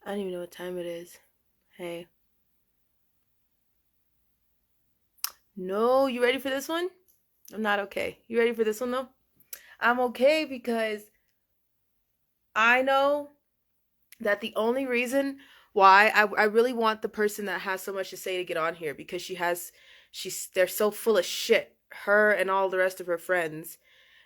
I don't even know what time it is. Hey. No, you ready for this one? I'm not okay. You ready for this one though? I'm okay because I know that the only reason why I really want the person that has so much to say to get on here because they're so full of shit. Her and all the rest of her friends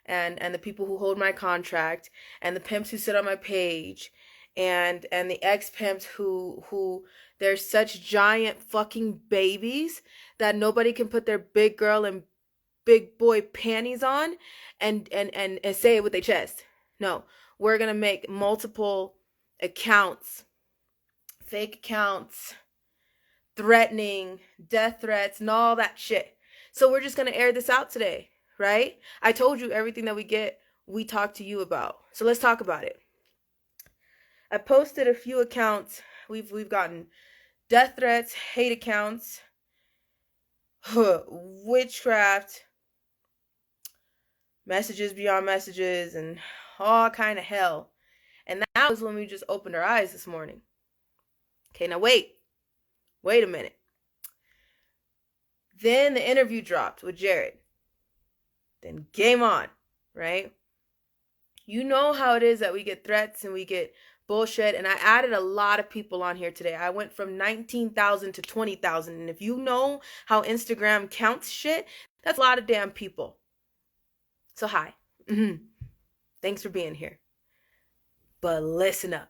and the people who hold my contract and the pimps who sit on my page and the ex pimps who they're such giant fucking babies that nobody can put their big girl and big boy panties on and say it with their chest. No, we're gonna make multiple accounts, fake accounts, threatening, death threats, and all that shit. So we're just gonna air this out today, right? I told you everything that we get, we talk to you about. So let's talk about it. I posted a few accounts. We've gotten death threats, hate accounts, witchcraft, messages beyond messages, and all kind of hell. And that was when we just opened our eyes this morning. Okay, now wait a minute. Then the interview dropped with Jared. Then game on, right? You know how it is that we get threats and we get bullshit. And I added a lot of people on here today. I went from 19,000 to 20,000. And if you know how Instagram counts shit, that's a lot of damn people. So hi. Thanks for being here. But listen up.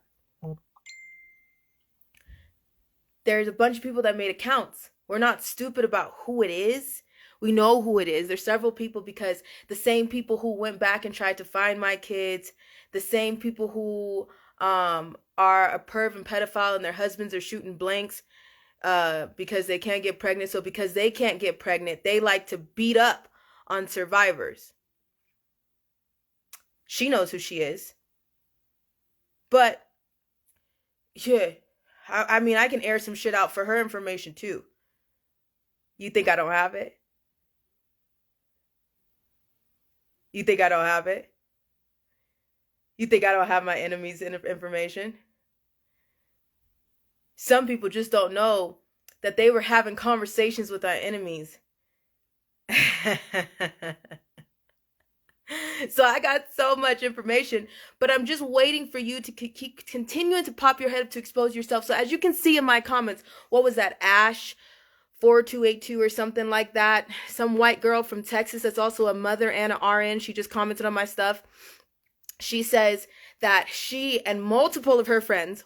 There's a bunch of people that made accounts. We're not stupid about who it is. We know who it is. There's several people because the same people who went back and tried to find my kids, the same people who are a perv and pedophile and their husbands are shooting blanks because they can't get pregnant. So because they can't get pregnant, they like to beat up on survivors. She knows who she is. But yeah, I mean, I can air some shit out for her information too. You think I don't have it? You think I don't have it? You think I don't have my enemies' information? Some people just don't know that they were having conversations with our enemies. So I got so much information, but I'm just waiting for you to keep continuing to pop your head up to expose yourself. So as you can see in my comments, what was that, Ash 4282 or something like that? Some white girl from Texas that's also a mother and an RN. She just commented on my stuff. She says that she and multiple of her friends,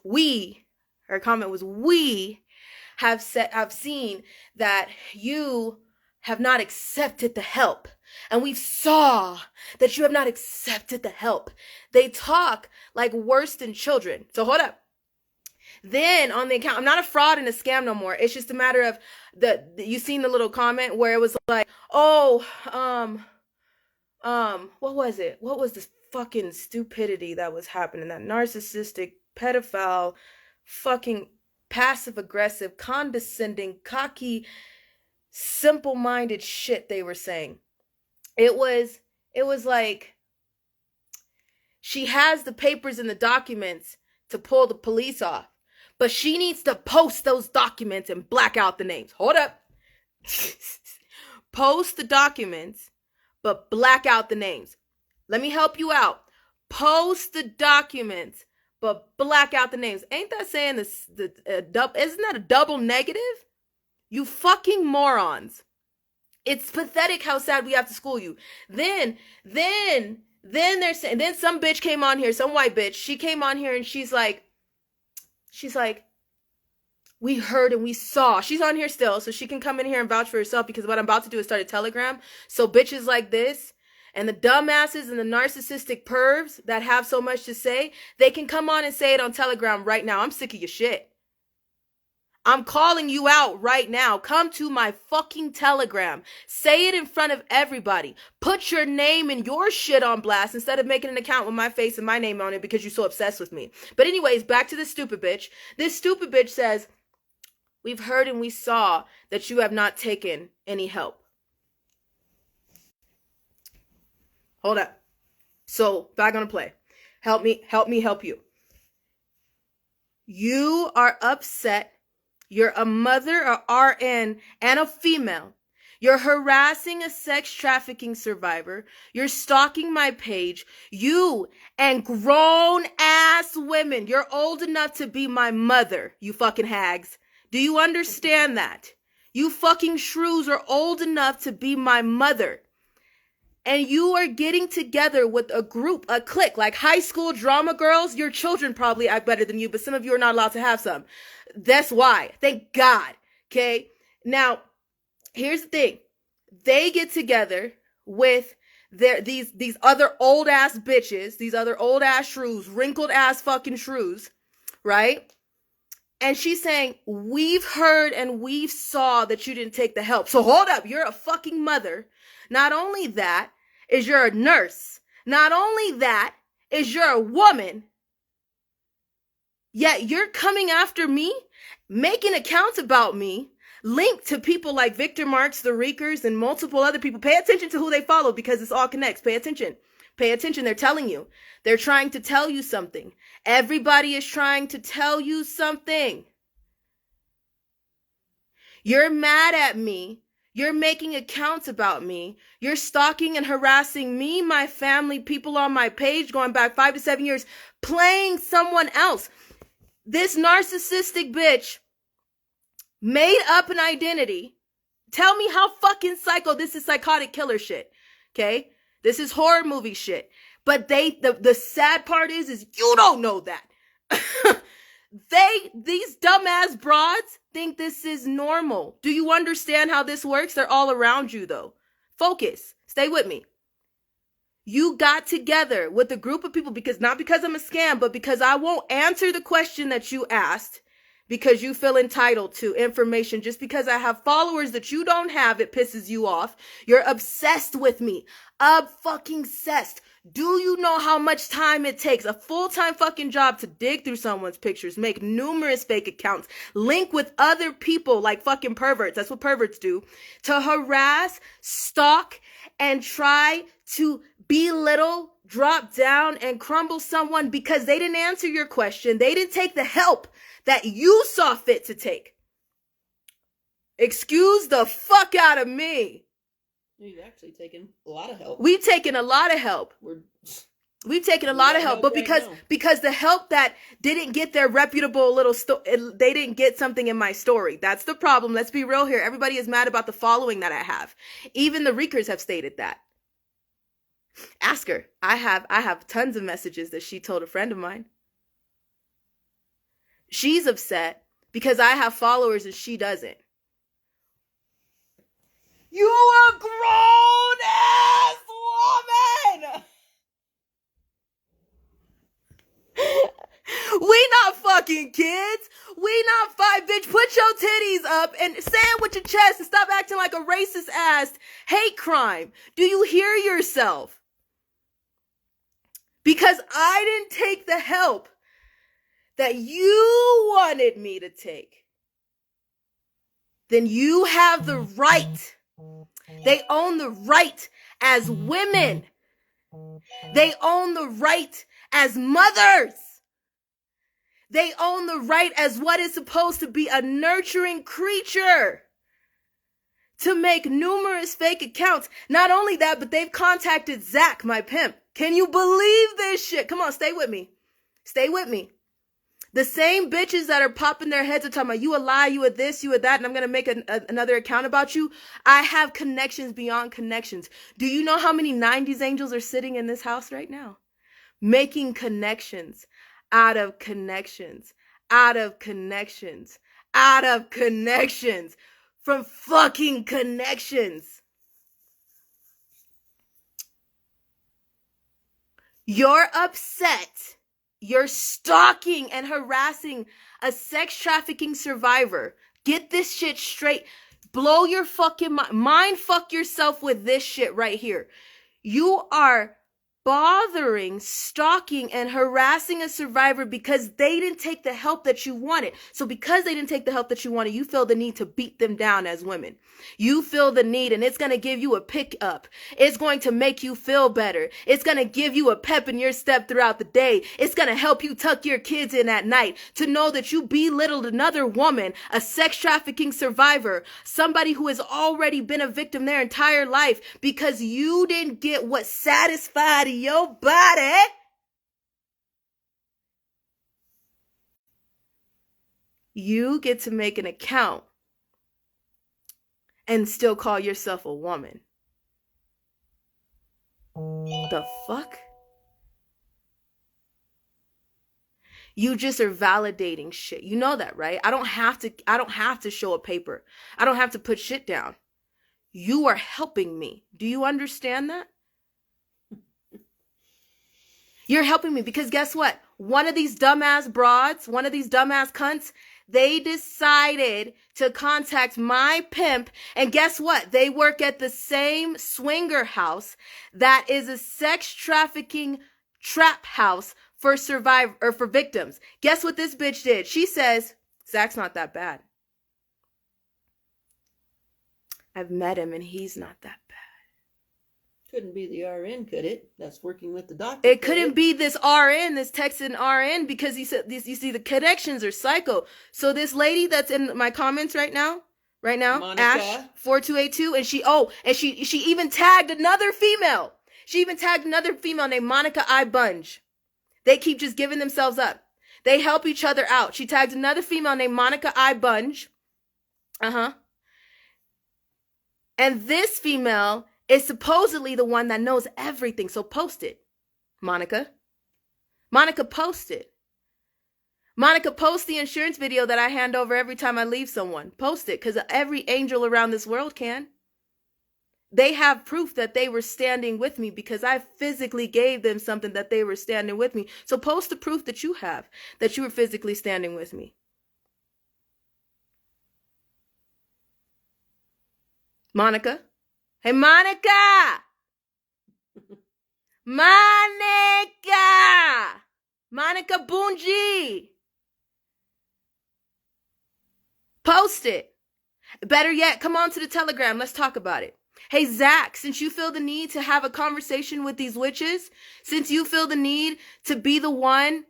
her comment was, we have seen that you have not accepted the help. And we saw that you have not accepted the help. They talk like worse than children. So hold up. Then on the account, I'm not a fraud and a scam no more. It's just a matter of you seen the little comment where it was like, oh, what was it? What was this fucking stupidity that was happening? That narcissistic, pedophile, fucking passive aggressive, condescending, cocky, simple-minded shit they were saying. It was like she has the papers and the documents to pull the police off, but she needs to post those documents and black out the names. Hold up. Post the documents, but black out the names. Let me help you out. Post the documents, but black out the names. Ain't that saying this? Isn't that a double negative? You fucking morons. It's pathetic how sad we have to school you. Then they're saying, then some bitch came on here, some white bitch. She came on here and she's like, we heard and we saw. She's on here still, so she can come in here and vouch for herself because what I'm about to do is start a Telegram. So bitches like this and the dumbasses and the narcissistic pervs that have so much to say, they can come on and say it on Telegram right now. I'm sick of your shit. I'm calling you out right now. Come to my fucking Telegram. Say it in front of everybody. Put your name and your shit on blast instead of making an account with my face and my name on it because you're so obsessed with me. But anyways, back to this stupid bitch. This stupid bitch says, we've heard and we saw that you have not taken any help. Hold up. So, back on the play. Help me help you. You are upset. You're a mother, a RN, and a female. You're harassing a sex trafficking survivor. You're stalking my page. You and grown ass women. You're old enough to be my mother, you fucking hags. Do you understand that? You fucking shrews are old enough to be my mother. And you are getting together with a group, a clique, like high school drama girls. Your children probably act better than you, but some of you are not allowed to have some. That's why. Thank God. Okay? Now, here's the thing. They get together with these other old ass bitches, these other old ass shrews, wrinkled ass fucking shrews, right? And she's saying, we've heard and we've saw that you didn't take the help. So hold up, you're a fucking mother. Not only that is you're a nurse. Not only that is you're a woman. Yet you're coming after me, making accounts about me, linked to people like Victor Marks, the Reekers, and multiple other people. Pay attention to who they follow because this all connects. Pay attention. Pay attention. They're telling you. They're trying to tell you something. Everybody is trying to tell you something. You're mad at me. You're making accounts about me. You're stalking and harassing me, my family, people on my page going back 5 to 7 years, playing someone else. This narcissistic bitch made up an identity. Tell me how fucking psycho. This is psychotic killer shit. Okay? This is horror movie shit. But the sad part is you don't know that. These dumbass broads think this is normal. Do you understand how this works? They're all around you though. Focus. Stay with me. You got together with a group of people not because I'm a scam, but because I won't answer the question that you asked because you feel entitled to information. Just because I have followers that you don't have, it pisses you off. You're obsessed with me. Fucking obsessed. Do you know how much time it takes? A full-time fucking job to dig through someone's pictures, make numerous fake accounts, link with other people like fucking perverts. That's what perverts do. To harass, stalk, and try to belittle, drop down, and crumble someone because they didn't answer your question. They didn't take the help that you saw fit to take. Excuse the fuck out of me. We've actually taken a lot of help. We've taken a lot of help. We've taken a lot of help, but because the help that didn't get their reputable little they didn't get something in my story. That's the problem. Let's be real here. Everybody is mad about the following that I have. Even the Reekers have stated that. Ask her. I have tons of messages that she told a friend of mine. She's upset because I have followers and she doesn't. You a grown ass woman! We not fucking kids. We not five, bitch. Put your titties up and stand with your chest and stop acting like a racist ass hate crime. Do you hear yourself? Because I didn't take the help that you wanted me to take. Then you have the right. They own the right as women. They own the right as mothers. They own the right as what is supposed to be a nurturing creature to make numerous fake accounts. Not only that, but they've contacted Zach, my pimp. Can you believe this shit? Come on, stay with me. Stay with me. The same bitches that are popping their heads and talking about you a lie, you a this, you a that, and I'm going to make another account about you. I have connections beyond connections. Do you know how many 90s angels are sitting in this house right now? Making connections out of connections, out of connections, out of connections, from fucking connections. You're upset. You're stalking and harassing a sex trafficking survivor. Get this shit straight. Blow your fucking mind. Mind fuck yourself with this shit right here. You are bothering, stalking, and harassing a survivor because they didn't take the help that you wanted. So because they didn't take the help that you wanted, you feel the need to beat them down as women. You feel the need, and it's going to give you a pick up. It's going to make you feel better. It's going to give you a pep in your step throughout the day. It's going to help you tuck your kids in at night to know that you belittled another woman, a sex trafficking survivor, somebody who has already been a victim their entire life because you didn't get what satisfied your body. You get to make an account and still call yourself a woman. The fuck? You just are validating shit. You know that, right? I don't have to show a paper. I don't have to put shit down. You are helping me. Do you understand that? You're helping me because guess what? One of these dumbass broads, one of these dumbass cunts, they decided to contact my pimp. And guess what? They work at the same swinger house that is a sex trafficking trap house for for victims. Guess what this bitch did? She says, Zach's not that bad. I've met him and he's not that bad. Couldn't be the RN, could it? That's working with the doctor. It couldn't be this RN, this Texan RN, because you see the connections are psycho. So this lady that's in my comments right now, Monica. Ash 4282, and she even tagged another female. She even tagged another female named Monica I. Bunge. They keep just giving themselves up. They help each other out. She tagged another female named Monica I. Bunge. And this female is supposedly the one that knows everything. So post it, Monica. Monica, post it. Monica, post the insurance video that I hand over every time I leave someone. Post it, because every angel around this world can. They have proof that they were standing with me because I physically gave them something that they were standing with me. So post the proof that you have that you were physically standing with me. Monica. Hey, Monica! Monica! Monica Bunji! Post it. Better yet, come on to the Telegram. Let's talk about it. Hey, Zach, since you feel the need to have a conversation with these witches, since you feel the need to be the one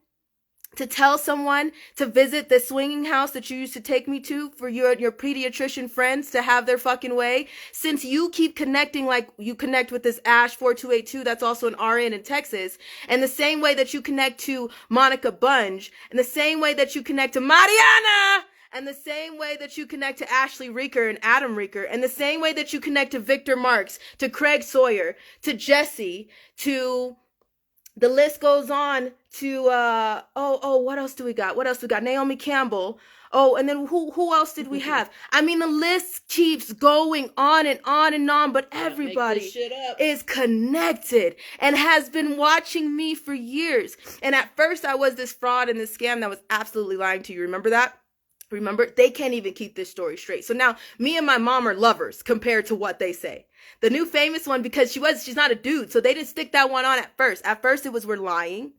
to tell someone to visit the swinging house that you used to take me to for your pediatrician friends to have their fucking way, since you keep connecting like you connect with this Ash 4282 that's also an RN in Texas, and the same way that you connect to Monica Bunge, and the same way that you connect to Mariana, and the same way that you connect to Ashley Reeker and Adam Reeker, and the same way that you connect to Victor Marks, to Craig Sawyer, to Jesse, to... The list goes on to, what else do we got? Naomi Campbell. Oh, and then who else did we have? I mean, the list keeps going on and on and on, but everybody is connected and has been watching me for years. And at first I was this fraud and this scam that was absolutely lying to you. Remember that? Remember? They can't even keep this story straight. So now me and my mom are lovers compared to what they say. The new famous one, because she's not a dude, so they didn't stick that one on at first. At first it was we're lying,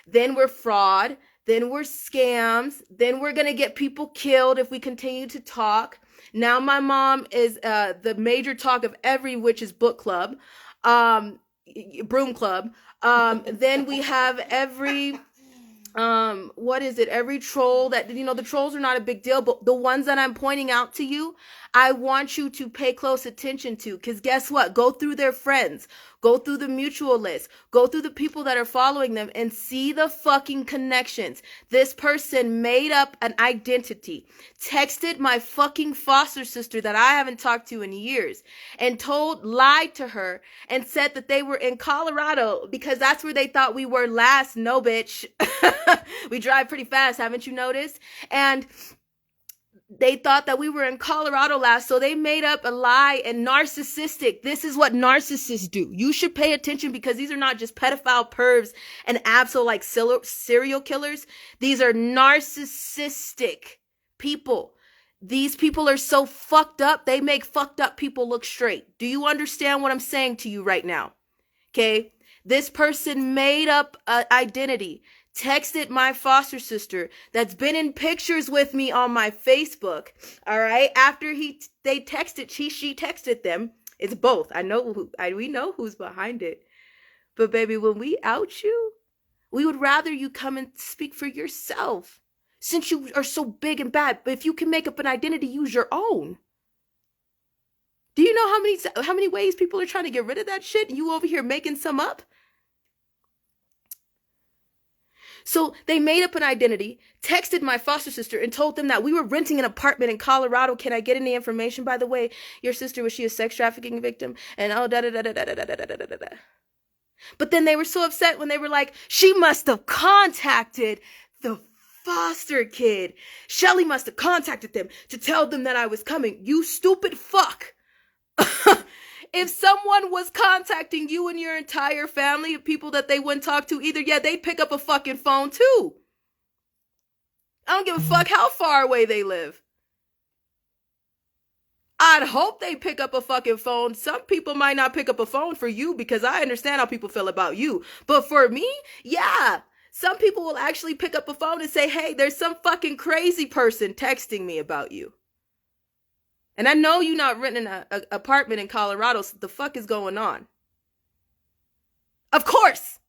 then we're fraud, then we're scams, then we're gonna get people killed if we continue to talk. Now my mom is the major talk of every witch's book club, broom club. Then we have every every troll that, the trolls are not a big deal, but the ones that I'm pointing out to you, I want you to pay close attention to, because guess what? Go through their friends, go through the mutual list, go through the people that are following them and see the fucking connections. This person made up an identity, texted my fucking foster sister that I haven't talked to in years, and lied to her and said that they were in Colorado because that's where they thought we were last. No, bitch. We drive pretty fast, haven't you noticed? And they thought that we were in Colorado last, so they made up a lie. And narcissistic. This is what narcissists do. You should pay attention, because these are not just pedophile pervs and absolute serial killers. These are narcissistic people. These people are so fucked up, they make fucked up people look straight. Do you understand what I'm saying to you right now? Okay? This person made up an identity, texted my foster sister that's been in pictures with me on my Facebook. All right. After they texted, she texted them. It's both. We know who's behind it. But baby, when we out you, we would rather you come and speak for yourself. Since you are so big and bad, but if you can make up an identity, use your own. Do you know how many ways people are trying to get rid of that shit? And you over here making some up? So they made up an identity, texted my foster sister, and told them that we were renting an apartment in Colorado. Can I get any information? By the way, your sister, was she a sex trafficking victim? And oh, da da da da da da da da da da. But then they were so upset when they were like, she must have contacted the foster kid. Shelly must have contacted them to tell them that I was coming. You stupid fuck. If someone was contacting you and your entire family of people that they wouldn't talk to either, they'd pick up a fucking phone too. I don't give a fuck how far away they live. I'd hope they pick up a fucking phone. Some people might not pick up a phone for you because I understand how people feel about you. But for me, yeah. Some people will actually pick up a phone and say, hey, there's some fucking crazy person texting me about you. And I know you're not renting an apartment in Colorado, so the fuck is going on? Of course.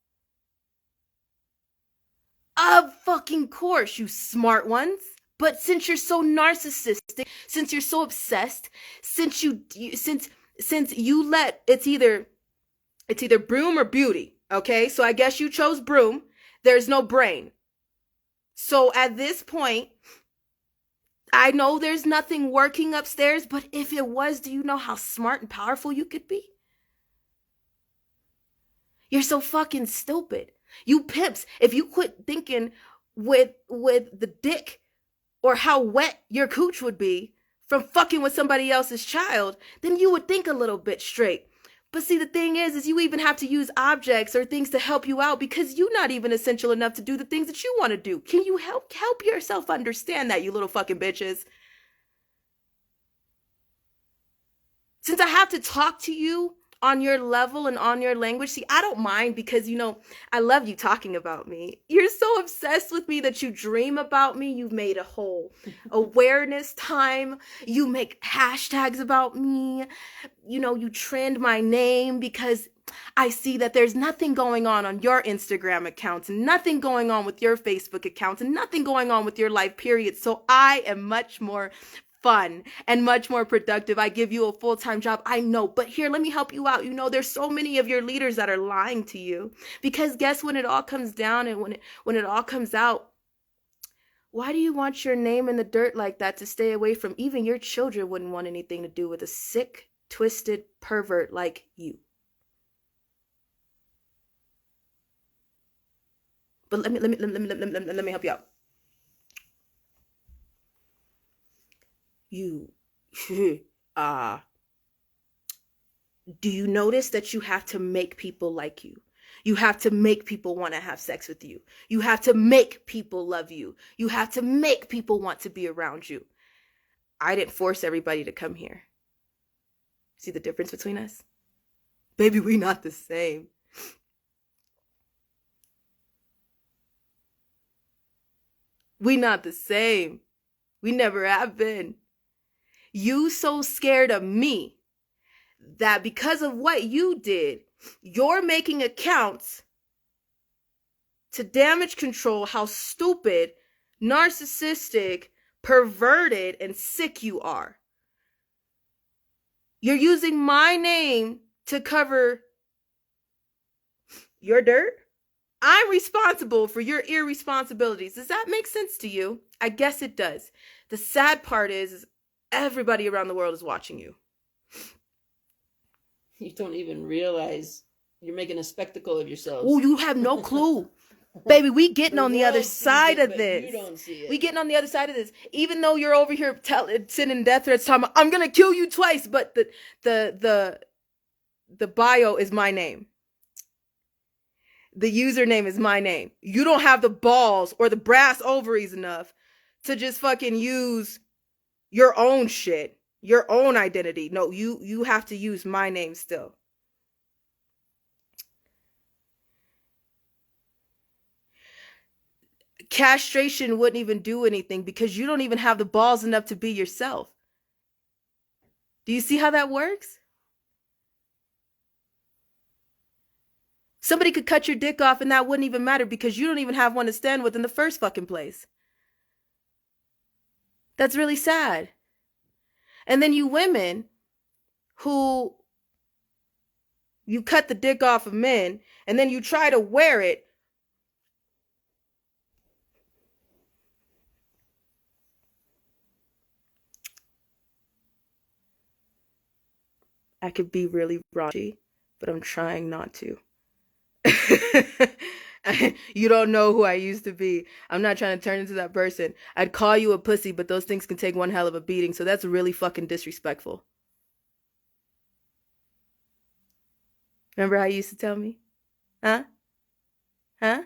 Of fucking course, you smart ones. But since you're so narcissistic, since you're so obsessed, since you let it's either broom or beauty, okay? So I guess you chose broom. There's no brain. So at this point, I know there's nothing working upstairs, but if it was, do you know how smart and powerful you could be? You're so fucking stupid. You pimps, if you quit thinking with the dick or how wet your cooch would be from fucking with somebody else's child, then you would think a little bit straight. But see, the thing is you even have to use objects or things to help you out because you're not even essential enough to do the things that you want to do. Can you help yourself understand that, you little fucking bitches? Since I have to talk to you on your level and on your language, see, I don't mind because, I love you talking about me. You're so obsessed with me that you dream about me. You've made a whole awareness time. You make hashtags about me. You trend my name because I see that there's nothing going on your Instagram accounts, and nothing going on with your Facebook accounts, and nothing going on with your life, period. So I am much more fun and much more productive. I give you a full-time job. I know, but here, let me help you out. There's so many of your leaders that are lying to you because guess when it all comes down and when it all comes out, why do you want your name in the dirt like that to stay away from? Even your children wouldn't want anything to do with a sick, twisted pervert like you. But let me help you out. Do you notice that you have to make people like you? You have to make people want to have sex with you. You have to make people love you. You have to make people want to be around you. I didn't force everybody to come here. See the difference between us? Baby, we not the same. We not the same. We never have been. You so scared of me that because of what you did, you're making accounts to damage control how stupid, narcissistic, perverted, and sick you are. You're using my name to cover your dirt. I'm responsible for your irresponsibilities. Does that make sense to you? I guess it does. The sad part is everybody around the world is watching you. You don't even realize you're making a spectacle of yourselves. Oh, you have no clue. Baby, we getting on the other side of this. You don't see it. We getting on the other side of this. Even though you're over here sending death threats, talking about, I'm gonna kill you twice, but the bio is my name. The username is my name. You don't have the balls or the brass ovaries enough to just fucking use your own shit, your own identity. No, you have to use my name still. Castration wouldn't even do anything because you don't even have the balls enough to be yourself. Do you see how that works? Somebody could cut your dick off and that wouldn't even matter because you don't even have one to stand with in the first fucking place. That's really sad. And then you women who you cut the dick off of men and then you try to wear it. I could be really raunchy, but I'm trying not to. You don't know who I used to be. I'm not trying to turn into that person. I'd call you a pussy, but those things can take one hell of a beating, so that's really fucking disrespectful. Remember how you used to tell me? Huh? Huh?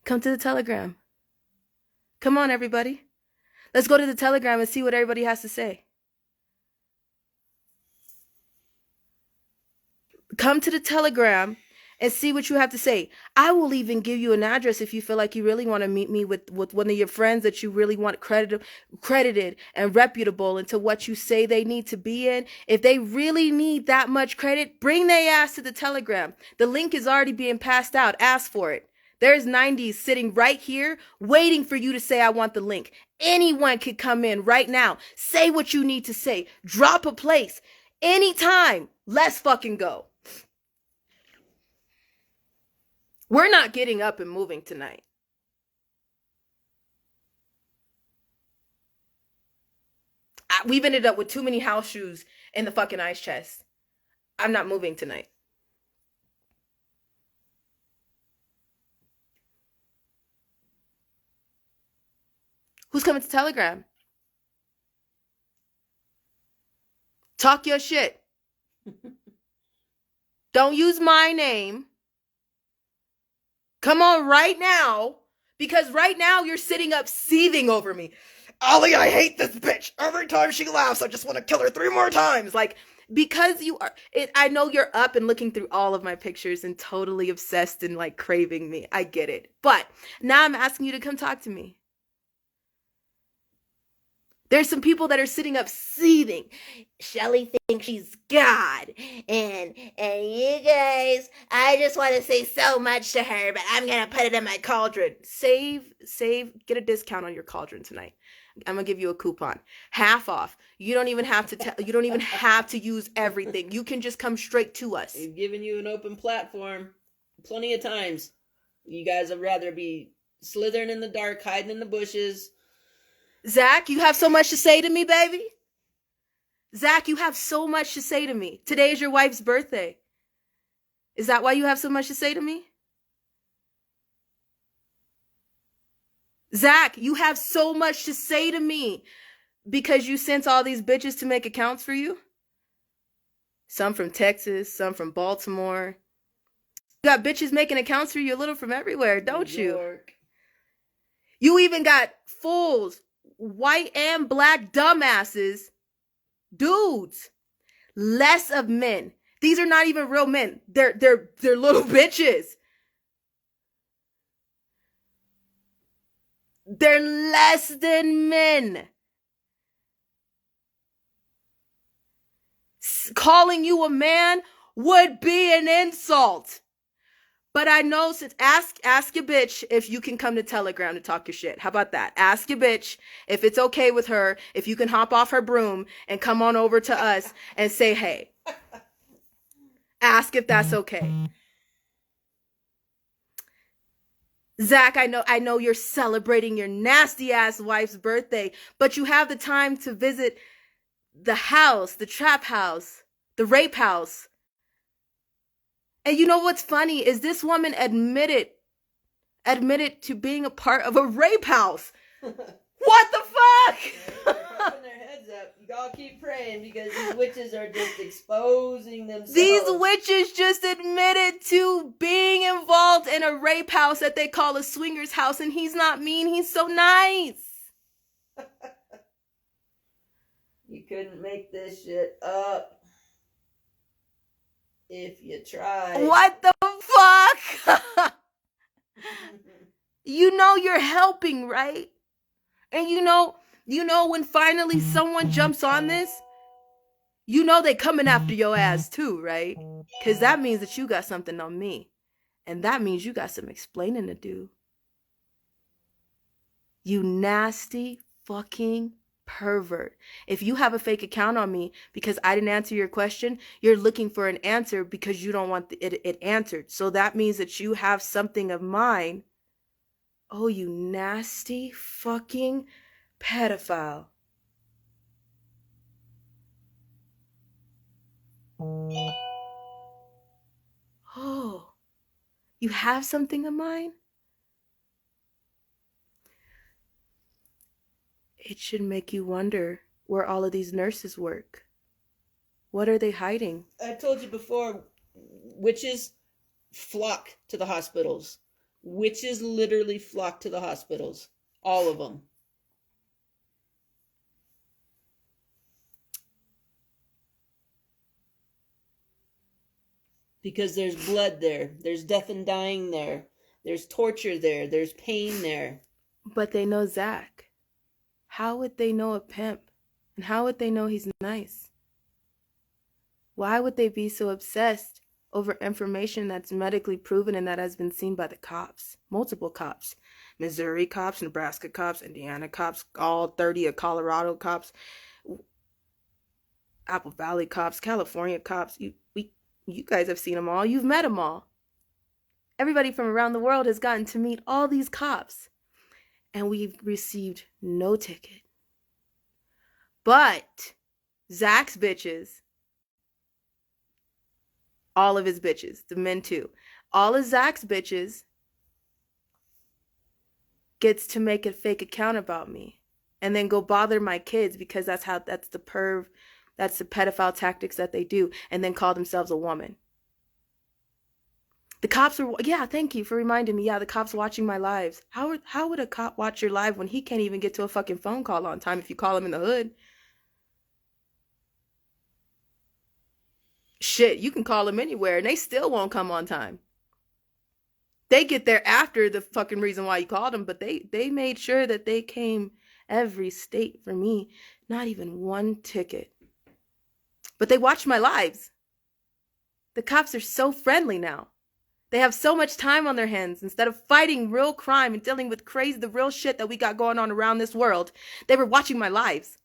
Come to the Telegram. Come on, everybody. Let's go to the Telegram and see what everybody has to say. Come to the Telegram and see what you have to say. I will even give you an address if you feel like you really want to meet me with one of your friends that you really want credited and reputable into what you say they need to be in. If they really need that much credit, bring their ass to the Telegram. The link is already being passed out. Ask for it. There's 90s sitting right here waiting for you to say, I want the link. Anyone could come in right now. Say what you need to say. Drop a place. Anytime. Let's fucking go. We're not getting up and moving tonight. We've ended up with too many house shoes in the fucking ice chest. I'm not moving tonight. Who's coming to Telegram? Talk your shit. Don't use my name. Come on right now, because right now you're sitting up seething over me. Ollie, I hate this bitch. Every time she laughs, I just want to kill her 3 more times. Like, because you are, I know you're up and looking through all of my pictures and totally obsessed and like craving me. I get it. But now I'm asking you to come talk to me. There's some people that are sitting up seething. Shelly thinks she's God. And you guys, I just want to say so much to her, but I'm going to put it in my cauldron. Save, get a discount on your cauldron tonight. I'm going to give you a coupon. Half off. You don't even have to you don't even have to use everything. You can just come straight to us. We've given you an open platform plenty of times. You guys would rather be slithering in the dark, hiding in the bushes. Zach, you have so much to say to me, baby. Zach, you have so much to say to me. Today is your wife's birthday. Is that why you have so much to say to me? Zach, you have so much to say to me because you sent all these bitches to make accounts for you? Some from Texas, some from Baltimore. You got bitches making accounts for you a little from everywhere, don't you? You even got fools, white and black dumbasses, dudes, less of men. These are not even real men. They're little bitches. They're less than men. Calling you a man would be an insult. But I know, since ask your bitch if you can come to Telegram to talk your shit. How about that? Ask your bitch if it's okay with her, if you can hop off her broom and come on over to us and say hey. Ask if that's okay. Zach, I know you're celebrating your nasty ass wife's birthday, but you have the time to visit the house, the trap house, the rape house. And you know what's funny is this woman admitted to being a part of a rape house. What the fuck? They're popping their heads up. You all keep praying because these witches are just exposing themselves. These witches just admitted to being involved in a rape house that they call a swingers house, and he's not mean. He's so nice. You couldn't make this shit up if you tried. What the fuck? You know you're helping, right? And you know when finally someone jumps on this, you know they coming after your ass too, right? Because that means that you got something on me. And that means you got some explaining to do. You nasty fucking pervert. If you have a fake account on me because I didn't answer your question, you're looking for an answer because you don't want it answered. So that means that you have something of mine. Oh, you nasty fucking pedophile. Oh, you have something of mine? It should make you wonder where all of these nurses work. What are they hiding? I told you before, witches flock to the hospitals. Witches literally flock to the hospitals. All of them. Because there's blood there. There's death and dying there. There's torture there. There's pain there. But they know Zach. How would they know a pimp? And how would they know he's nice? Why would they be so obsessed over information that's medically proven and that has been seen by the cops? Multiple cops. Missouri cops, Nebraska cops, Indiana cops, all 30 of Colorado cops, Apple Valley cops, California cops. You guys have seen them all. You've met them all. Everybody from around the world has gotten to meet all these cops. And we've received no ticket. But Zach's bitches, all of his bitches, the men too, all of Zach's bitches gets to make a fake account about me and then go bother my kids because that's the pedophile tactics that they do, and then call themselves a woman. The cops are, yeah, thank you for reminding me. Yeah, the cops watching my lives. How would a cop watch your live when he can't even get to a fucking phone call on time if you call him in the hood? Shit, you can call them anywhere and they still won't come on time. They get there after the fucking reason why you called them, but they made sure that they came every state for me. Not even one ticket. But they watch my lives. The cops are so friendly now. They have so much time on their hands. Instead of fighting real crime and dealing with the real shit that we got going on around this world, they were watching my lives.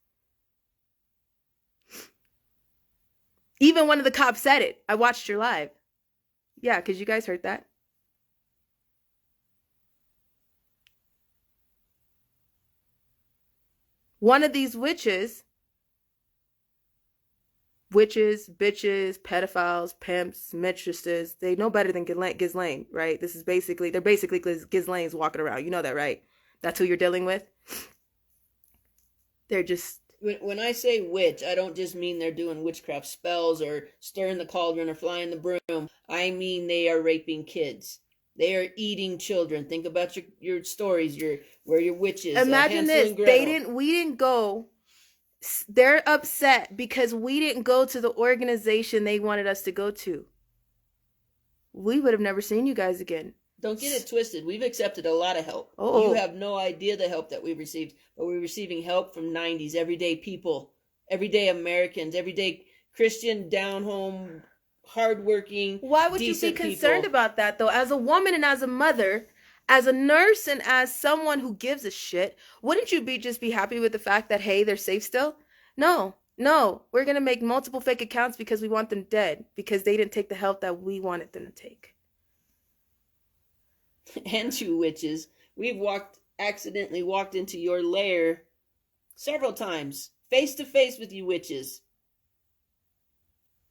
Even one of the cops said it. I watched your live. Yeah, because you guys heard that. One of these witches, bitches, pedophiles, pimps, mistresses, they know better than Ghislaine, right? They're basically Ghislaine's walking around. You know that, right? That's who you're dealing with. They're just... When I say witch, I don't just mean they're doing witchcraft spells or stirring the cauldron or flying the broom. I mean they are raping kids. They are eating children. Think about your stories, where your witches. Imagine this. We didn't go. They're upset because we didn't go to the organization they wanted us to go to. We would have never seen you guys again. Don't get it twisted. We've accepted a lot of help. Oh. You have no idea the help that we've received. But we're receiving help from 90s, everyday people, everyday Americans, everyday Christian, down-home, hardworking, Why would you be concerned about that, though? As a woman and as a mother, as a nurse and as someone who gives a shit, wouldn't you just be happy with the fact that, hey, they're safe still? No. We're going to make multiple fake accounts because we want them dead, because they didn't take the help that we wanted them to take. And you witches, we've accidentally walked into your lair several times, face to face with you witches.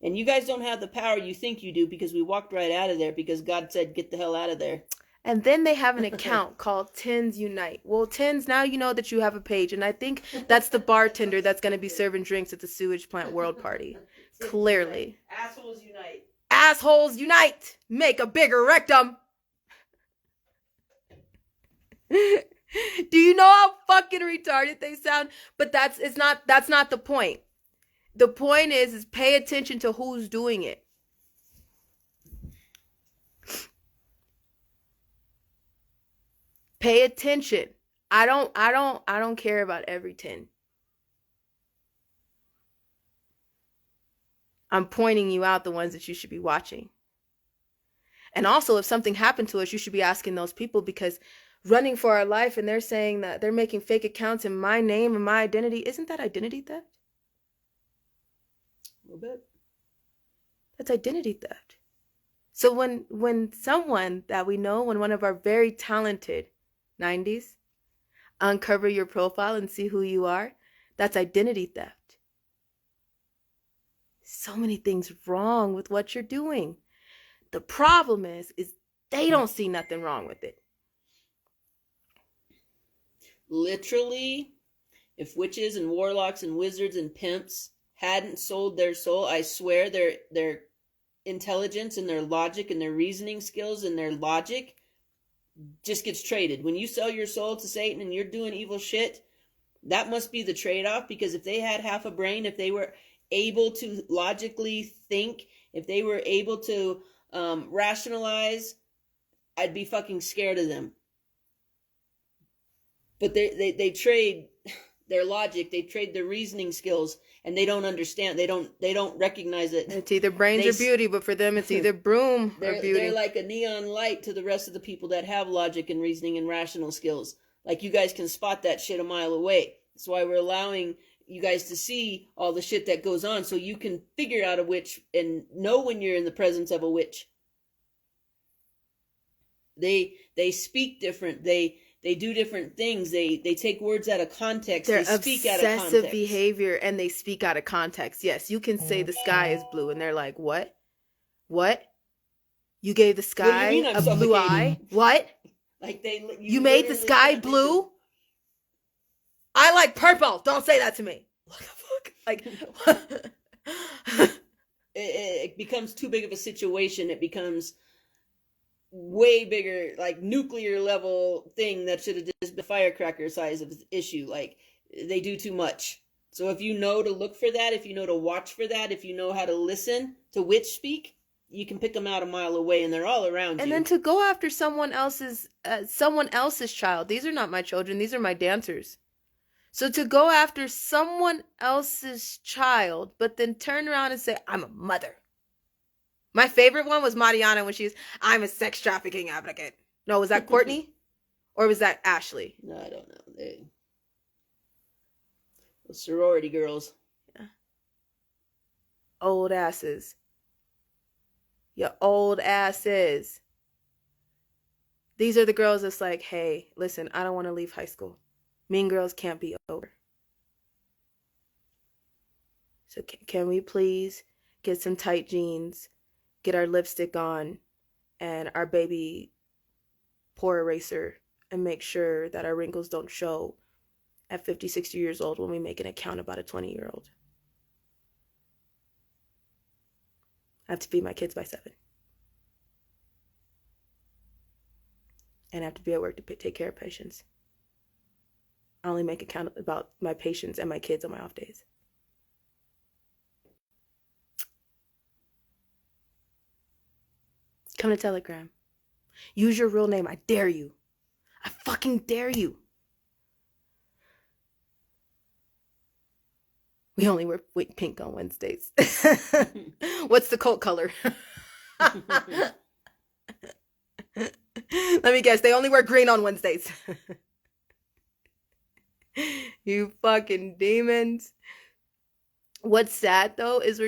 And you guys don't have the power you think you do, because we walked right out of there because God said, get the hell out of there. And then they have an account called Tins Unite. Well, Tins, now you know that you have a page. And I think that's the bartender that's going to be serving drinks at the sewage plant world party. Clearly. Assholes unite. Assholes unite. Make a bigger rectum. Do you know how fucking retarded they sound? But that's not the point. The point is pay attention to who's doing it. Pay attention. I don't care about every 10. I'm pointing you out the ones that you should be watching. And also, if something happened to us, you should be asking those people, because running for our life and they're saying that they're making fake accounts in my name and my identity, isn't that identity theft? A little bit. That's identity theft. So when someone that we know, when one of our very talented 90s uncover your profile and see who you are, that's identity theft. So many things wrong with what you're doing. The problem is they don't see nothing wrong with it. Literally, if witches and warlocks and wizards and pimps hadn't sold their soul, I swear their intelligence and their logic and their reasoning skills and their logic just gets traded. When you sell your soul to Satan and you're doing evil shit, that must be the trade-off, because if they had half a brain, if they were able to logically think, if they were able to rationalize, I'd be fucking scared of them. But they trade their logic, they trade their reasoning skills, and they don't understand. They don't recognize it. It's either brains or beauty, but for them it's either broom or beauty. They're like a neon light to the rest of the people that have logic and reasoning and rational skills. Like, you guys can spot that shit a mile away. That's why we're allowing you guys to see all the shit that goes on, so you can figure out a witch and know when you're in the presence of a witch. They speak different. They do different things. They take words out of context. They're they speak out of context. obsessive behavior, and they speak out of context. Yes, you can say the sky is blue, and they're like, what? What? You gave the sky a blue eye? What? Like you made the sky blue? I like purple. Don't say that to me. What the fuck? Like, it becomes too big of a situation. It becomes way bigger, like nuclear level thing that should have just been firecracker size of issue. Like, they do too much. So if you know to look for that, if you know to watch for that, if you know how to listen to witch speak, you can pick them out a mile away, and they're all around you. And then to go after someone else's child. These are not my children. These are my dancers. So to go after someone else's child, but then turn around and say, I'm a mother. My favorite one was Mariana when she's, I'm a sex trafficking advocate. No, was that Courtney? Or was that Ashley? No, I don't know. The sorority girls. Yeah. Old asses. You old asses. These are the girls that's like, hey, listen, I don't want to leave high school. Mean Girls can't be over. So can we please get some tight jeans, get our lipstick on, and our baby pore eraser, and make sure that our wrinkles don't show at 50, 60 years old when we make an account about a 20-year-old. I have to feed my kids by 7. And I have to be at work to take care of patients. I only make account about my patients and my kids on my off days. Come to Telegram. Use your real name. I dare you. I fucking dare you. We only wear pink on Wednesdays. What's the cult color? Let me guess. They only wear green on Wednesdays. You fucking demons. What's sad though is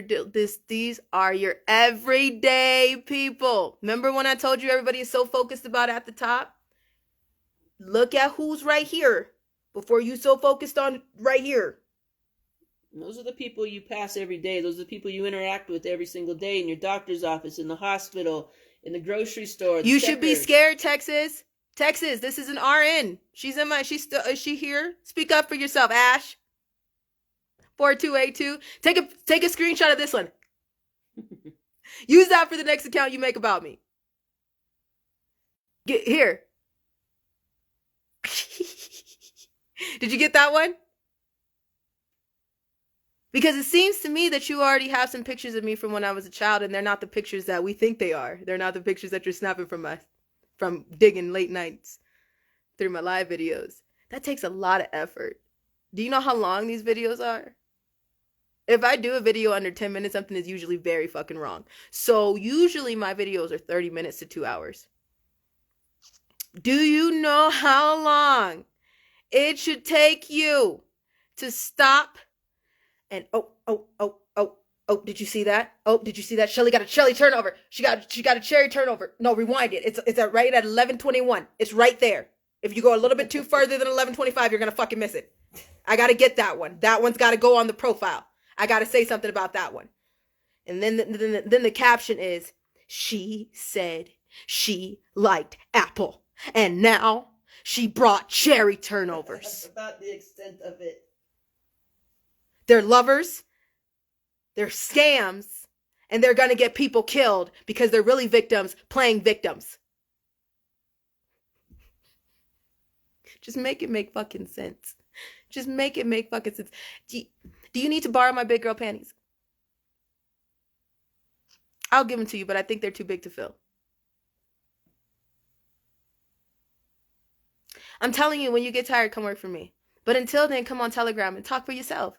these are your everyday people. Remember when I told you everybody is so focused about at the top? Look at who's right here before you so focused on right here. And those are the people you pass every day. Those are the people you interact with every single day in your doctor's office, in the hospital, in the grocery store. You should be scared, Texas. Texas, this is an RN. Is she here? Speak up for yourself, Ash. 4282. Take a screenshot of this one. Use that for the next account you make about me. Get here. Did you get that one? Because it seems to me that you already have some pictures of me from when I was a child, and they're not the pictures that we think they are. They're not the pictures that you're snapping from us, from digging late nights through my live videos. That takes a lot of effort. Do you know how long these videos are? If I do a video under 10 minutes, something is usually very fucking wrong. So usually my videos are 30 minutes to 2 hours. Do you know how long it should take you to stop and did you see that? Oh, did you see that? Shelly got a Shelly turnover. She got a cherry turnover. No, rewind it. It's right at 11:21. It's right there. If you go a little bit too further than 11:25, you're gonna fucking miss it. I gotta get that one. That one's gotta go on the profile. I gotta say something about that one. And then the caption is, she said she liked apple, and now she brought cherry turnovers. That's about the extent of it. They're lovers. They're scams, and they're going to get people killed because they're really victims playing victims. Just make it make fucking sense. Just make it make fucking sense. Do you need to borrow my big girl panties? I'll give them to you, but I think they're too big to fill. I'm telling you, when you get tired, come work for me. But until then, come on Telegram and talk for yourself.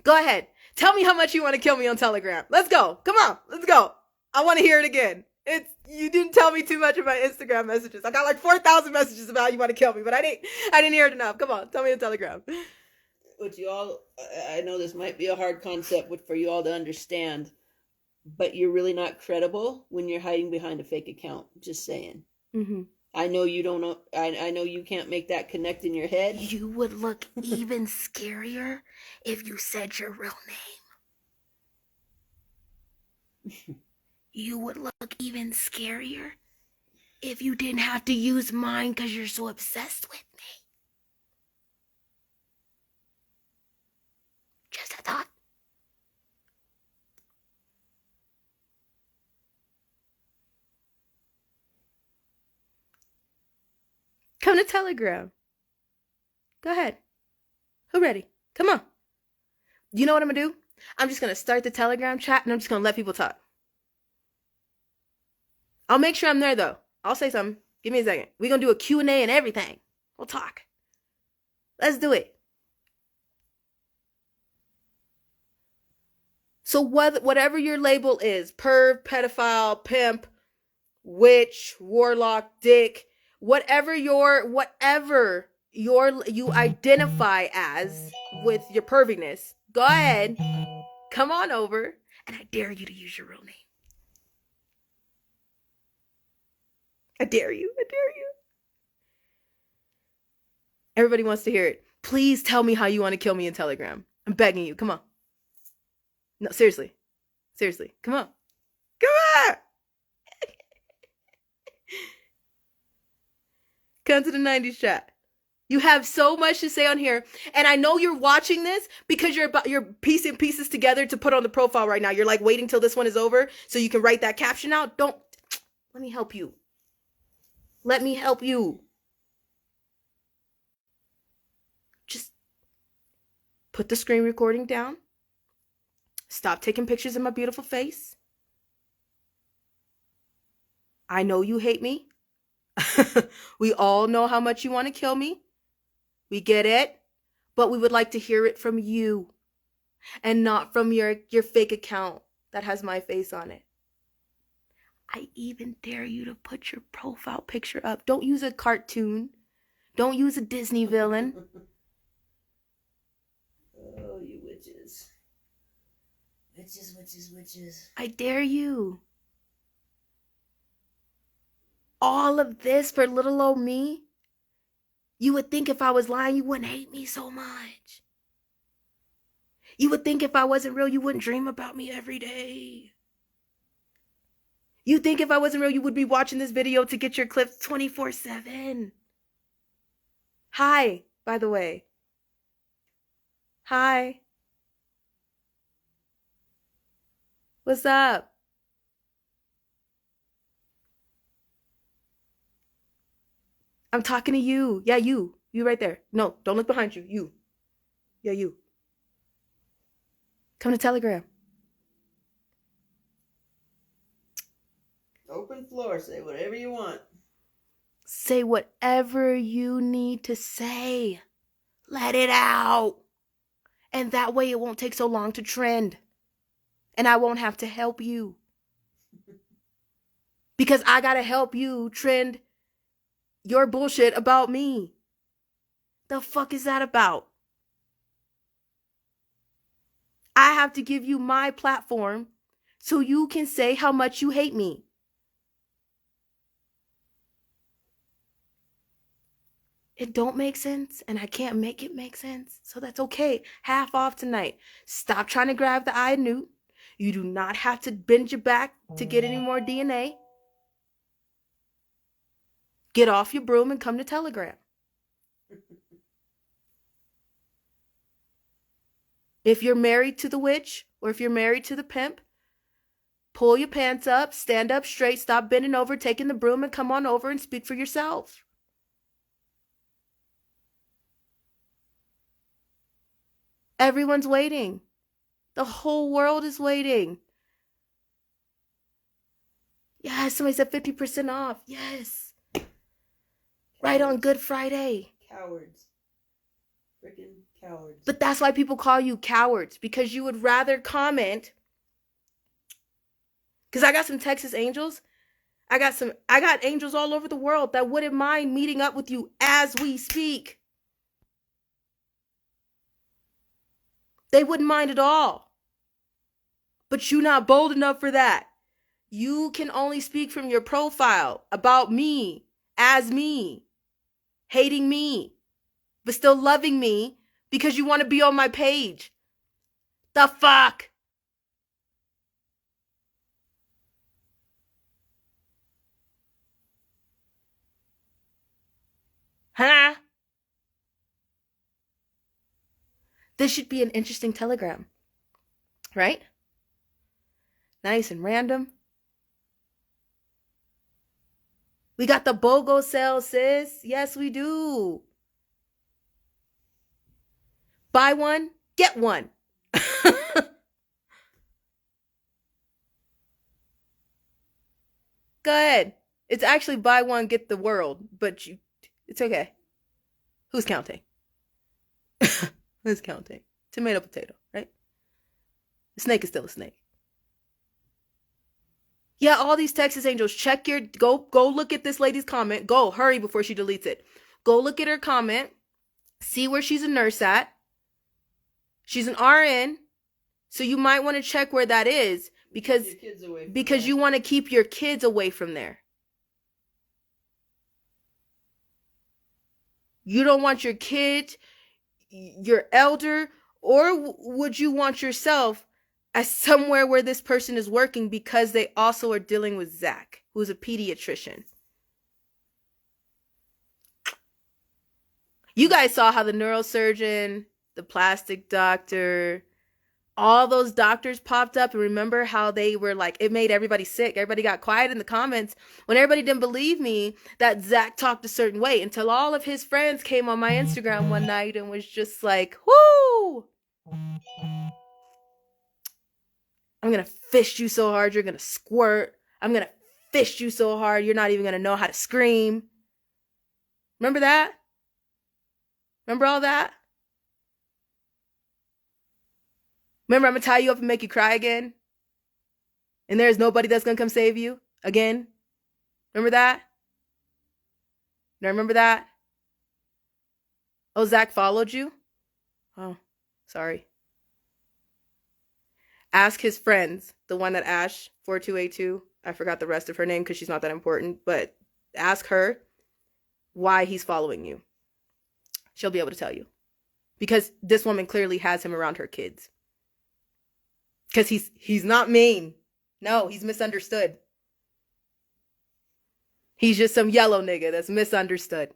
Go ahead. Tell me how much you want to kill me on Telegram. Let's go. Come on. Let's go. I want to hear it again. You didn't tell me too much in my Instagram messages. I got like 4,000 messages about how you want to kill me, but I didn't hear it enough. Come on. Tell me on Telegram. Which you all, I know this might be a hard concept for you all to understand, but you're really not credible when you're hiding behind a fake account. Just saying. Mm-hmm. I know you don't know. I know you can't make that connect in your head. You would look even scarier if you said your real name. You would look even scarier if you didn't have to use mine because you're so obsessed with me. Just a thought. Come to Telegram. Go ahead. Who ready? Come on. You know what I'm going to do? I'm just going to start the Telegram chat and I'm just going to let people talk. I'll make sure I'm there, though. I'll say something. Give me a second. We're going to do a Q&A and everything. We'll talk. Let's do it. So whatever your label is, perv, pedophile, pimp, witch, warlock, dick, whatever you identify as with your perviness, go ahead, come on over, and I dare you to use your real name. I dare you. I dare you. Everybody wants to hear it. Please tell me how you want to kill me in Telegram. I'm begging you. Come on. No, seriously. Seriously. Come on. Come on. Come to the 90s chat. You have so much to say on here. And I know you're watching this because you're piecing pieces together to put on the profile right now. You're like waiting till this one is over so you can write that caption out. Let me help you. Let me help you. Just put the screen recording down. Stop taking pictures of my beautiful face. I know you hate me. We all know how much you want to kill me. We get it. But we would like to hear it from you and not from your fake account that has my face on it. I even dare you to put your profile picture up. Don't use a cartoon. Don't use a Disney villain. Oh, you witches. Witches. I dare you. All of this for little old me? You would think if I was lying, you wouldn't hate me so much. You would think if I wasn't real, you wouldn't dream about me every day. You think if I wasn't real, you would be watching this video to get your clips 24/7. Hi, by the way. Hi. What's up? I'm talking to you. Yeah, you. You right there. No, don't look behind you. You. Yeah, you. Come to Telegram. Open floor. Say whatever you want. Say whatever you need to say. Let it out. And that way it won't take so long to trend. And I won't have to help you. Because I gotta help you trend your bullshit about me. The fuck is that about? I have to give you my platform so you can say how much you hate me. It don't make sense, and I can't make it make sense. So that's okay. Half off tonight. Stop trying to grab the eye newt. You do not have to bend your back to get any more DNA. Get off your broom and come to Telegram. If you're married to the witch, or if you're married to the pimp, pull your pants up, stand up straight, stop bending over, taking the broom, and come on over and speak for yourself. Everyone's waiting. The whole world is waiting. Yes, somebody said 50% off. Yes. Right on Good Friday. Cowards. Freaking cowards. But that's why people call you cowards, because you would rather comment. Because I got some Texas Angels. I got angels all over the world that wouldn't mind meeting up with you as we speak. They wouldn't mind at all. But you're not bold enough for that. You can only speak from your profile about me, as me, hating me, but still loving me because you want to be on my page. The fuck? Huh? This should be an interesting telegram. Right? Nice and random. We got the BOGO sale, sis. Yes, we do. Buy one, get one. Go ahead. It's actually buy one, get the world, but it's okay. Who's counting? Who's counting? Tomato, potato, right? The snake is still a snake. Yeah, all these Texas Angels, check your, go look at this lady's comment. Go, hurry before she deletes it. Go look at her comment. See where she's a nurse at. She's an RN. So you might want to check where that is because you want to keep your kids away from there. You don't want your kid, your elder, or would you want yourself as somewhere where this person is working because they also are dealing with Zach, who's a pediatrician? You guys saw how the neurosurgeon, the plastic doctor, all those doctors popped up, and remember how they were like, it made everybody sick. Everybody got quiet in the comments when everybody didn't believe me that Zach talked a certain way, until all of his friends came on my Instagram one night and was just like, whoo, I'm going to fist you so hard, you're going to squirt. I'm going to fist you so hard, you're not even going to know how to scream. Remember that? Remember all that? Remember, I'm going to tie you up and make you cry again? And there's nobody that's going to come save you again? Remember that? Now remember that? Oh, Zach followed you? Oh, sorry. Ask his friends, the one that Ash 4282, I forgot the rest of her name because she's not that important, but ask her why he's following you. She'll be able to tell you. Because this woman clearly has him around her kids. Because he's not mean. No, he's misunderstood. He's just some yellow nigga that's misunderstood.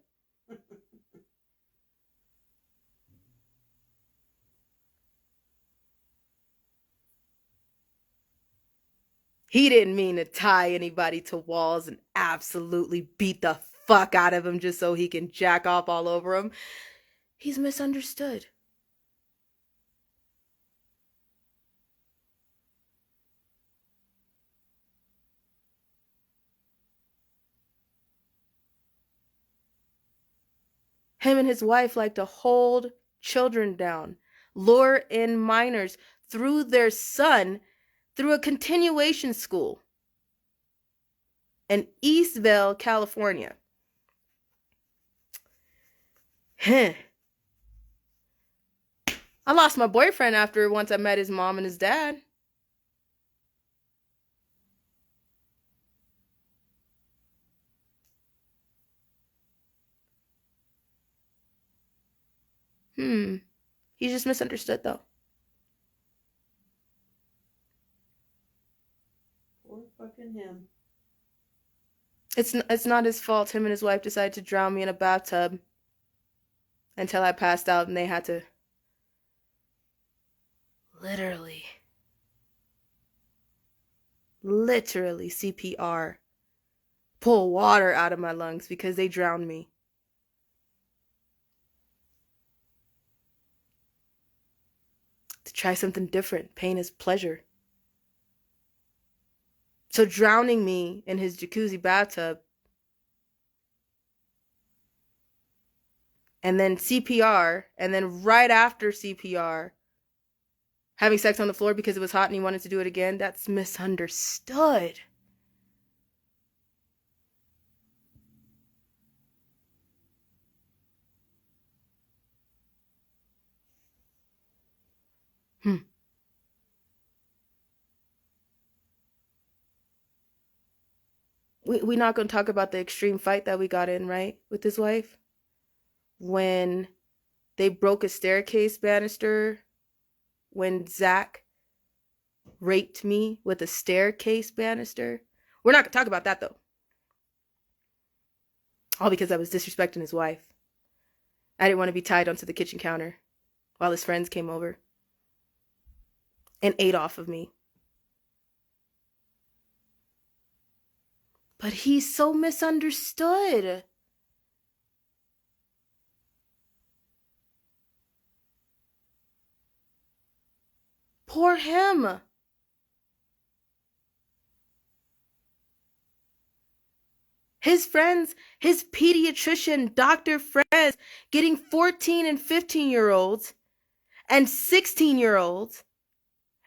He didn't mean to tie anybody to walls and absolutely beat the fuck out of him just so he can jack off all over him. He's misunderstood. Him and his wife like to hold children down, lure in minors through their son through a continuation school in Eastvale, California. I lost my boyfriend after once I met his mom and his dad. He's just misunderstood though. Poor fucking him. It's not his fault. Him and his wife decided to drown me in a bathtub until I passed out, and they had to literally CPR, pull water out of my lungs because they drowned me. To try something different. Pain is pleasure. So drowning me in his jacuzzi bathtub and then CPR, and then right after CPR, having sex on the floor because it was hot and he wanted to do it again, that's misunderstood. We're not going to talk about the extreme fight that we got in, right, with his wife? When they broke a staircase banister, when Zach raped me with a staircase banister. We're not going to talk about that, though. All because I was disrespecting his wife. I didn't want to be tied onto the kitchen counter while his friends came over and ate off of me. But he's so misunderstood. Poor him. His friends, his pediatrician, doctor friends, getting 14 and 15-year-olds and 16-year-olds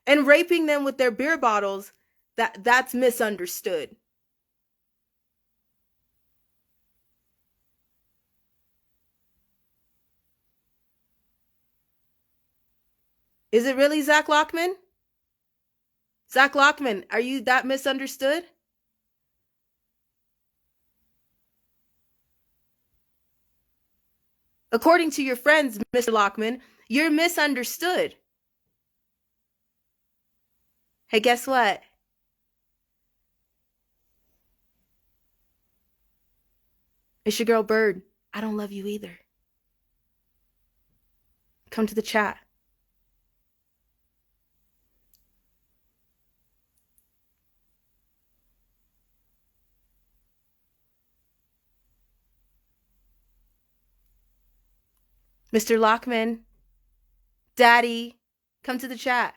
and raping them with their beer bottles, that's misunderstood. Is it really Zach Lockman? Zach Lockman, are you that misunderstood? According to your friends, Mr. Lockman, you're misunderstood. Hey, guess what? It's your girl Bird. I don't love you either. Come to the chat. Mr. Lockman, Daddy, come to the chat.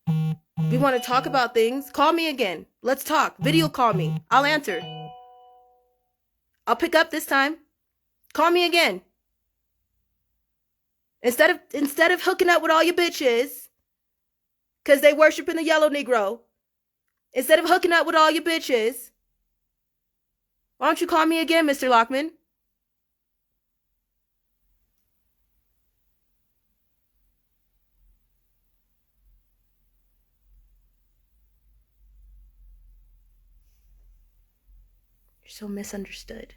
We want to talk about things. Call me again. Let's talk. Video call me. I'll answer. I'll pick up this time. Call me again. Instead of hooking up with all your bitches, because they worshiping the yellow Negro, instead of hooking up with all your bitches, why don't you call me again, Mr. Lockman? You're so misunderstood.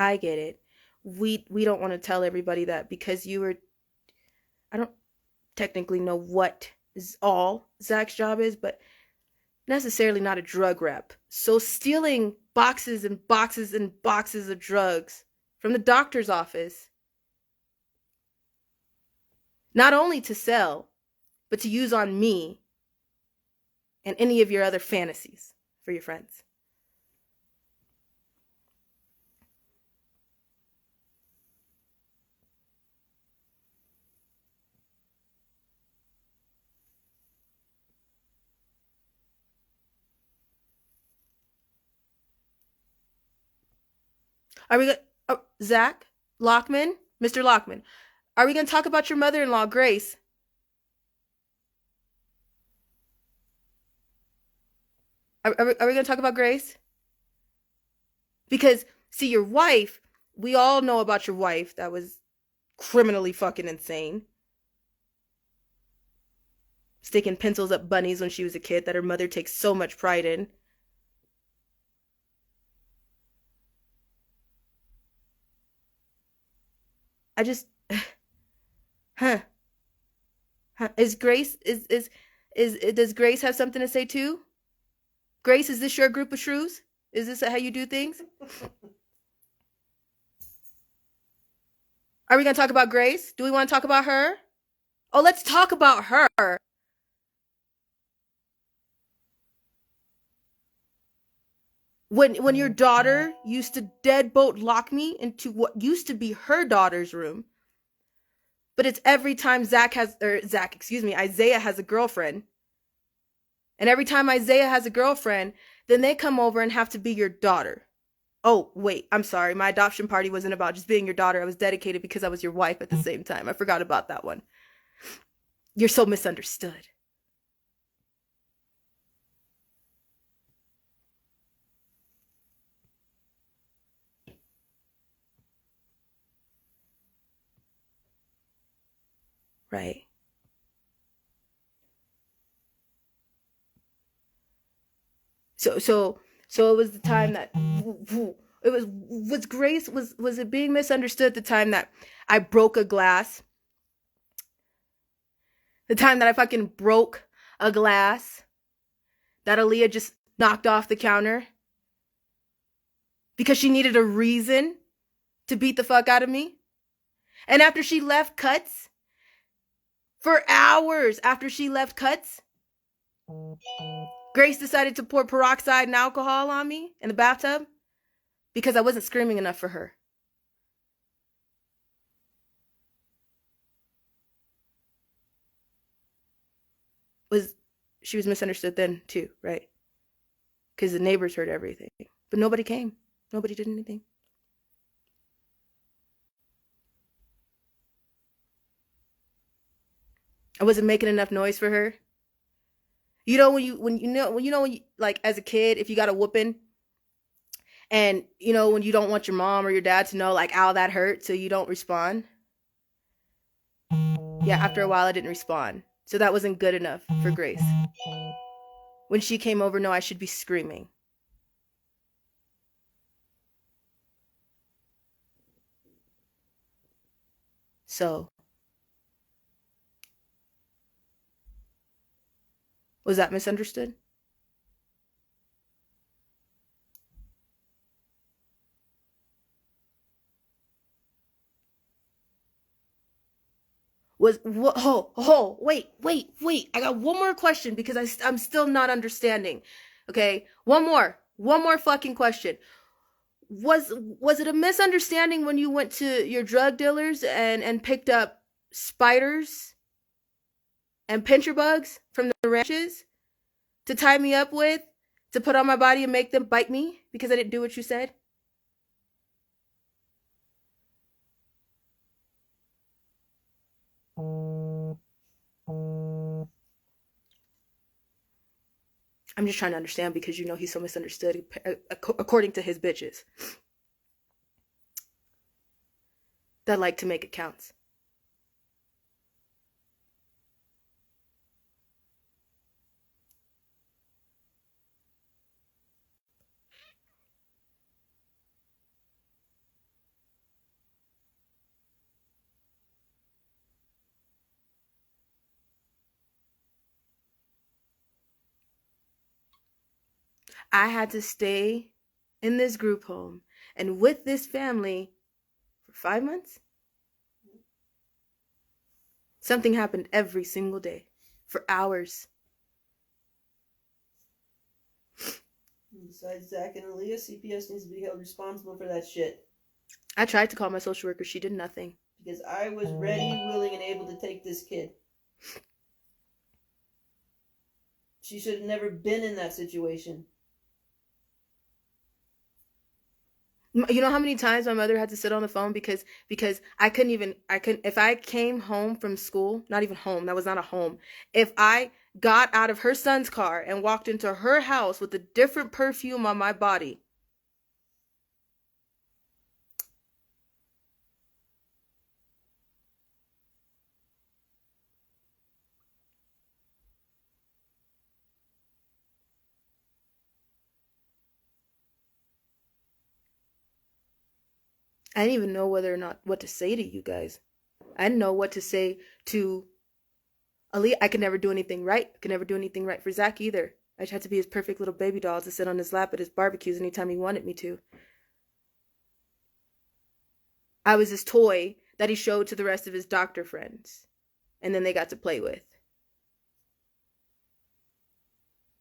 I get it. We don't want to tell everybody that because I don't technically know what all Zach's job is, but necessarily not a drug rep. So stealing boxes and boxes and boxes of drugs from the doctor's office, not only to sell, but to use on me, and any of your other fantasies for your friends. Are we going to, Zach Lockman, Mr. Lockman, are we going to talk about your mother-in-law, Grace? Are we going to talk about Grace? Because, see, your wife, we all know about your wife that was criminally fucking insane. Sticking pencils up bunnies when she was a kid that her mother takes so much pride in. I just, huh? Is Grace does Grace have something to say too? Grace, is this your group of shrews? Is this how you do things? Are we gonna talk about Grace? Do we want to talk about her? Oh, let's talk about her. When your daughter used to deadbolt lock me into what used to be her daughter's room, but it's every time Isaiah has a girlfriend. And every time Isaiah has a girlfriend, then they come over and have to be your daughter. Oh, wait, I'm sorry. My adoption party wasn't about just being your daughter. I was dedicated because I was your wife at the same time. I forgot about that one. You're so misunderstood. Right. So it was the time that it was Grace was it being misunderstood the time that I broke a glass? The time that I fucking broke a glass that Aaliyah just knocked off the counter because she needed a reason to beat the fuck out of me? And after she left cuts, for hours after she left cuts, Grace decided to pour peroxide and alcohol on me in the bathtub because I wasn't screaming enough for her. She was misunderstood then too, right? Because the neighbors heard everything. But nobody came. Nobody did anything. I wasn't making enough noise for her. You know when you like as a kid, if you got a whooping and you know when you don't want your mom or your dad to know like ow that hurt, so you don't respond. Yeah, after a while I didn't respond. So that wasn't good enough for Grace. When she came over, no, I should be screaming. So was that misunderstood? Wait. I got one more question because I'm still not understanding. Okay, one more fucking question. Was it a misunderstanding when you went to your drug dealers and picked up spiders and pincher bugs from the ranches to tie me up with, to put on my body and make them bite me because I didn't do what you said? I'm just trying to understand because you know he's so misunderstood according to his bitches that like to make accounts. I had to stay in this group home and with this family for 5 months. Something happened every single day for hours. Besides Zach and Aaliyah, CPS needs to be held responsible for that shit. I tried to call my social worker. She did nothing. Because I was ready, willing, and able to take this kid. She should have never been in that situation. You know how many times my mother had to sit on the phone because I couldn't, if I came home from school, not even home, that was not a home. If I got out of her son's car and walked into her house with a different perfume on my body, I didn't even know whether or not what to say to you guys. I didn't know what to say to Ali. I could never do anything right. I could never do anything right for Zach either. I just had to be his perfect little baby doll to sit on his lap at his barbecues anytime he wanted me to. I was his toy that he showed to the rest of his doctor friends, and then they got to play with.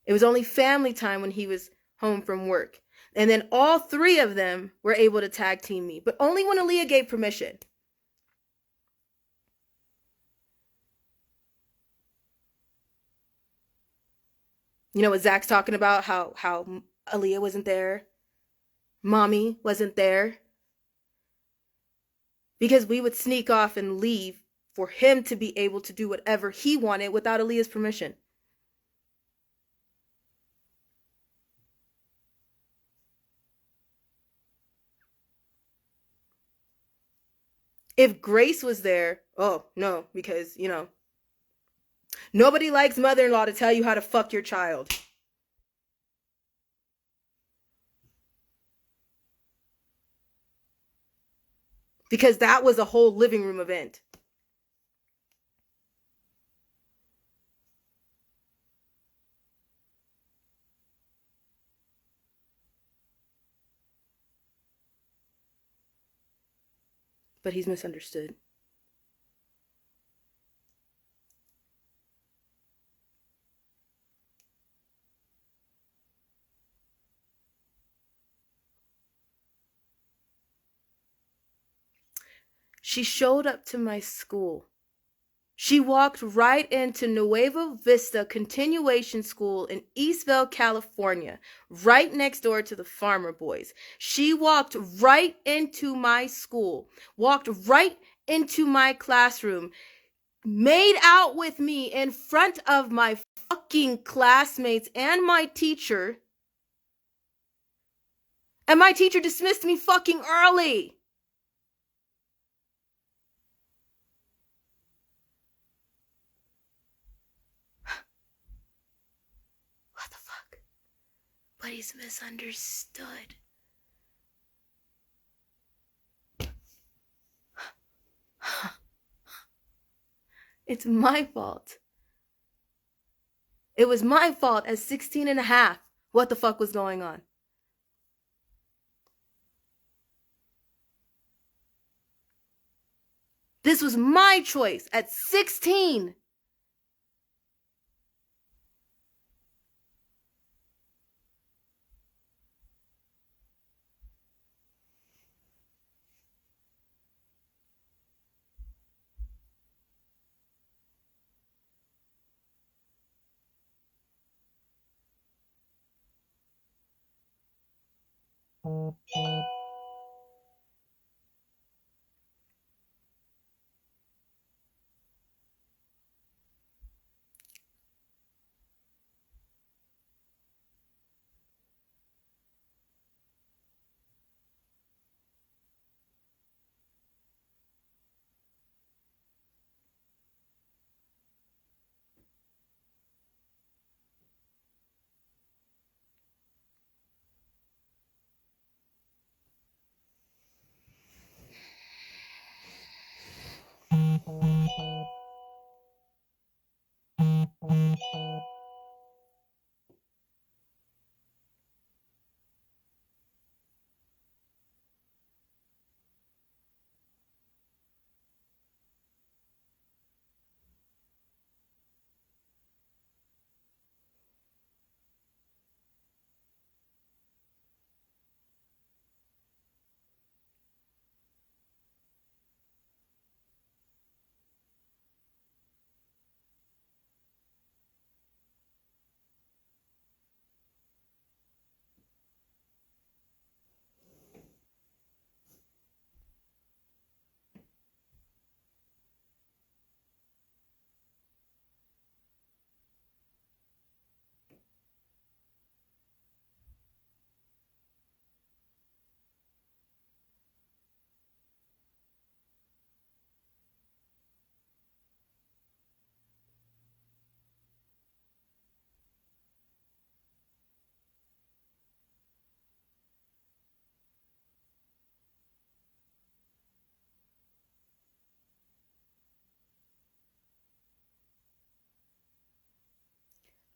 It was only family time when he was home from work. And then all three of them were able to tag team me, but only when Aaliyah gave permission. You know what Zach's talking about? How Aaliyah wasn't there, mommy wasn't there, because we would sneak off and leave for him to be able to do whatever he wanted without Aaliyah's permission. If Grace was there, oh no, because nobody likes mother-in-law to tell you how to fuck your child. Because that was a whole living room event. But he's misunderstood. She showed up to my school. She walked right into Nueva Vista Continuation School in Eastvale, California, right next door to the Farmer Boys. She walked right into my school, walked right into my classroom, made out with me in front of my fucking classmates and my teacher. And my teacher dismissed me fucking early. What the fuck? But he's misunderstood. It's my fault. It was my fault at 16 and a half. What the fuck was going on? This was my choice at 16.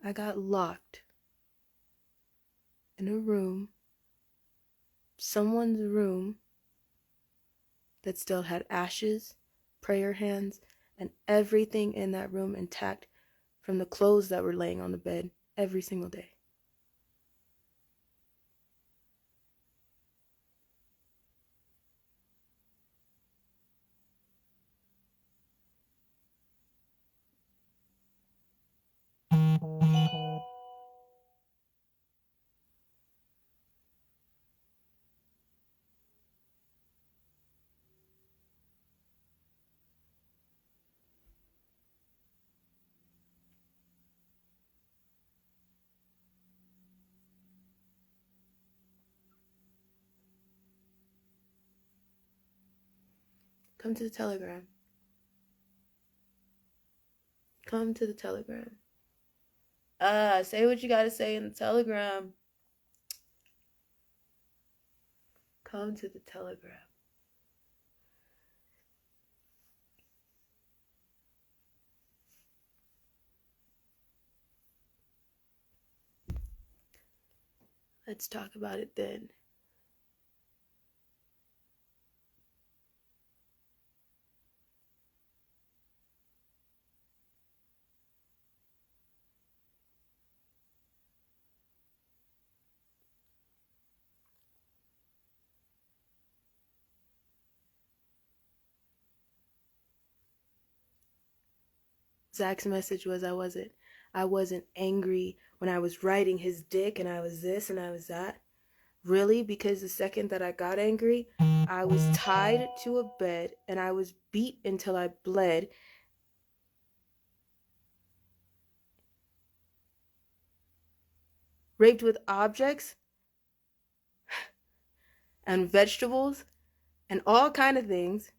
I got locked in a room, someone's room, that still had ashes, prayer hands, and everything in that room intact from the clothes that were laying on the bed every single day. Come to the Telegram. Come to the Telegram. Say what you gotta say in the Telegram. Come to the Telegram. Let's talk about it then. Zach's message was I wasn't angry when I was riding his dick and I was this and I was that. Really? Because the second that I got angry, I was tied to a bed and I was beat until I bled. Raped with objects and vegetables and all kind of things.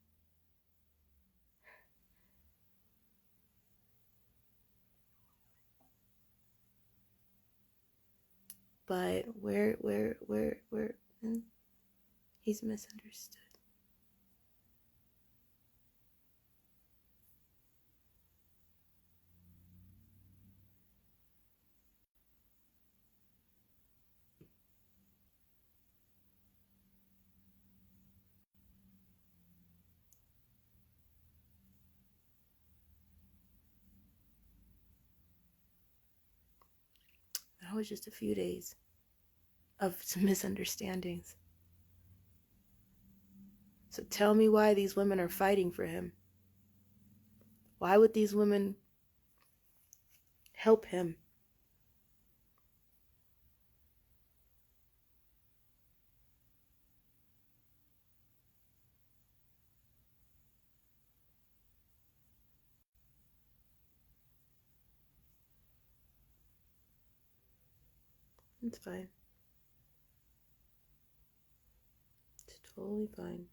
But he's misunderstood. That was just a few days of some misunderstandings. So tell me why these women are fighting for him. Why would these women help him? It's fine. It's totally fine.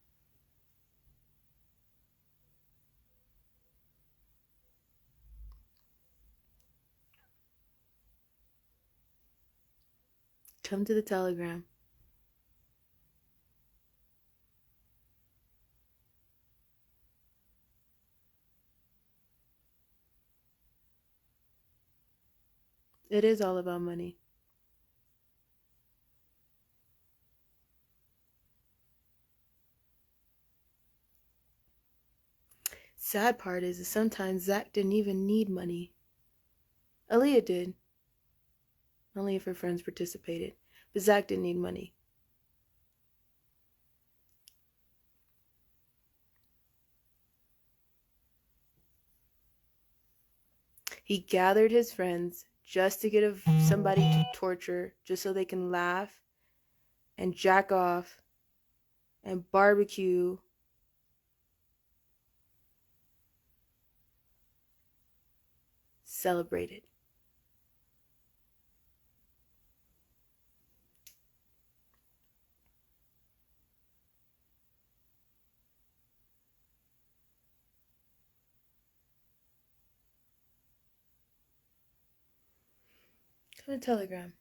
Come to the Telegram. It is all about money. Sad part is sometimes Zach didn't even need money. Aaliyah did. Only if her friends participated. But Zach didn't need money. He gathered his friends just to get somebody to torture, just so they can laugh and jack off and barbecue. Celebrate it. Come to Telegram.